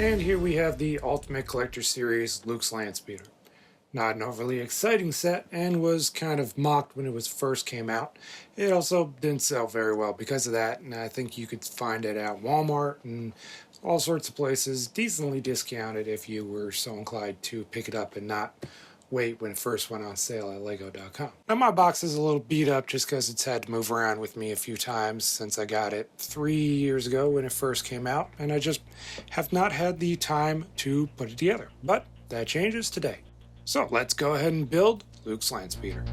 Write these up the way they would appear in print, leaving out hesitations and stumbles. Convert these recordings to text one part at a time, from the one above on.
And here we have the Ultimate Collector Series Luke's Landspeeder. Not an overly exciting set and was kind of mocked when it was first came out. It also didn't sell very well because of that, and I think you could find it at Walmart and all sorts of places decently discounted if you were so inclined to pick it up and not wait when it first went on sale at Lego.com. Now my box is a little beat up just because it's had to move around with me a few times since I got it 3 years ago when it first came out, and I just have not had the time to put it together. But that changes today. So let's go ahead and build Luke's Landspeeder.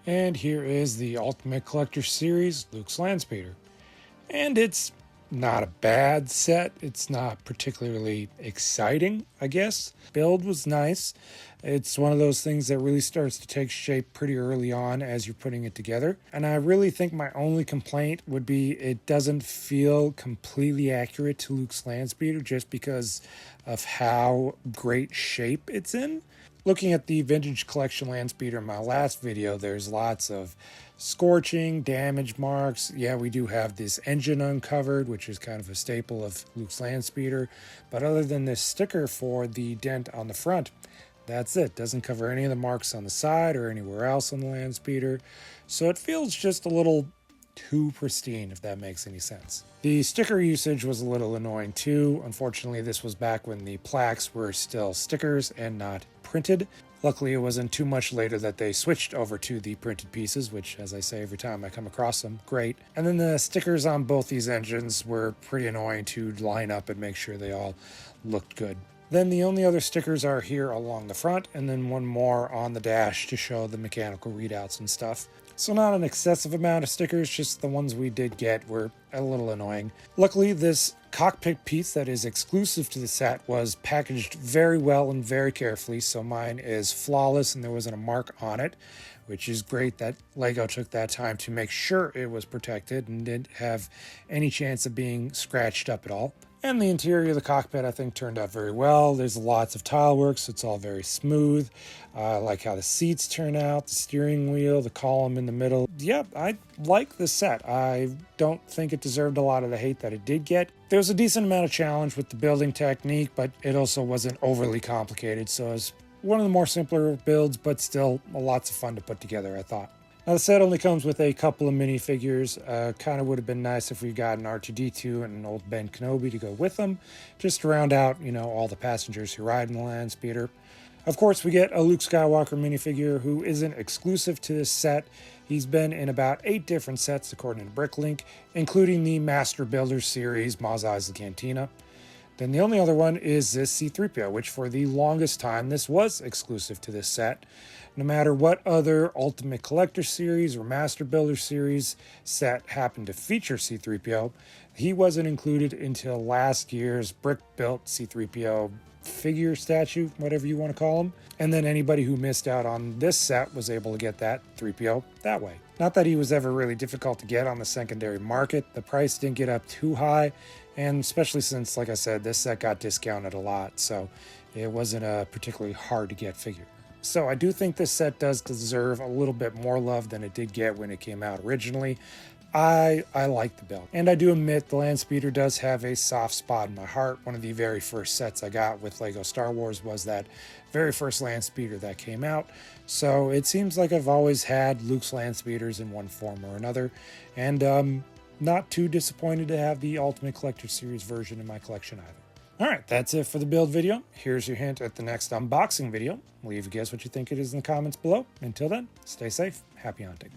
And here is the Ultimate Collector Series Luke's Landspeeder. And it's not a bad set. It's not particularly exciting, I guess. Build was nice. It's one of those things that really starts to take shape pretty early on as you're putting it together. And I really think my only complaint would be it doesn't feel completely accurate to Luke's Landspeeder just because of how great shape it's in. Looking at the Vintage Collection Landspeeder in my last video, there's lots of scorching, damage marks. Yeah, we do have this engine uncovered, which is kind of a staple of Luke's Landspeeder. But other than this sticker for the dent on the front, that's it. Doesn't cover any of the marks on the side or anywhere else on the Landspeeder. So it feels just a little too pristine, if that makes any sense. The sticker usage was a little annoying too. Unfortunately, this was back when the plaques were still stickers and not printed. Luckily, it wasn't too much later that they switched over to the printed pieces, which, as I say every time I come across them, great. And then the stickers on both these engines were pretty annoying to line up and make sure they all looked good. Then the only other stickers are here along the front, and then one more on the dash to show the mechanical readouts and stuff. So not an excessive amount of stickers, just the ones we did get were a little annoying. Luckily, this cockpit piece that is exclusive to the set was packaged very well and very carefully, so mine is flawless and there wasn't a mark on it, which is great that LEGO took that time to make sure it was protected and didn't have any chance of being scratched up at all. And the interior of the cockpit, I think, turned out very well. There's lots of tile work, so it's all very smooth. I like how the seats turn out, the steering wheel, the column in the middle. Yeah, I like the set. I don't think it deserved a lot of the hate that it did get. There was a decent amount of challenge with the building technique, but it also wasn't overly complicated, so it was one of the more simpler builds, but still lots of fun to put together, I thought. Now, the set only comes with a couple of minifigures. Kind of would have been nice if we got an R2-D2 and an old Ben Kenobi to go with them, just to round out, all the passengers who ride in the Landspeeder. Of course, we get a Luke Skywalker minifigure who isn't exclusive to this set. He's been in about 8 different sets, according to Bricklink, including the Master Builder series, Mos Eisley Cantina. Then the only other one is this C-3PO, which for the longest time, this was exclusive to this set. No matter what other Ultimate Collector Series or Master Builder Series set happened to feature C-3PO, he wasn't included until last year's brick-built C-3PO figure statue, whatever you want to call him. And then anybody who missed out on this set was able to get that 3PO that way. Not that he was ever really difficult to get on the secondary market. The price didn't get up too high, and especially since, like I said, this set got discounted a lot, so it wasn't a particularly hard to get figure. So I do think this set does deserve a little bit more love than it did get when it came out originally. I like the build. And I do admit the Landspeeder does have a soft spot in my heart. One of the very first sets I got with LEGO Star Wars was that very first Landspeeder that came out. So it seems like I've always had Luke's Landspeeders in one form or another. And not too disappointed to have the Ultimate Collector Series version in my collection either. Alright, that's it for the build video. Here's your hint at the next unboxing video. Leave a guess what you think it is in the comments below. Until then, stay safe. Happy hunting.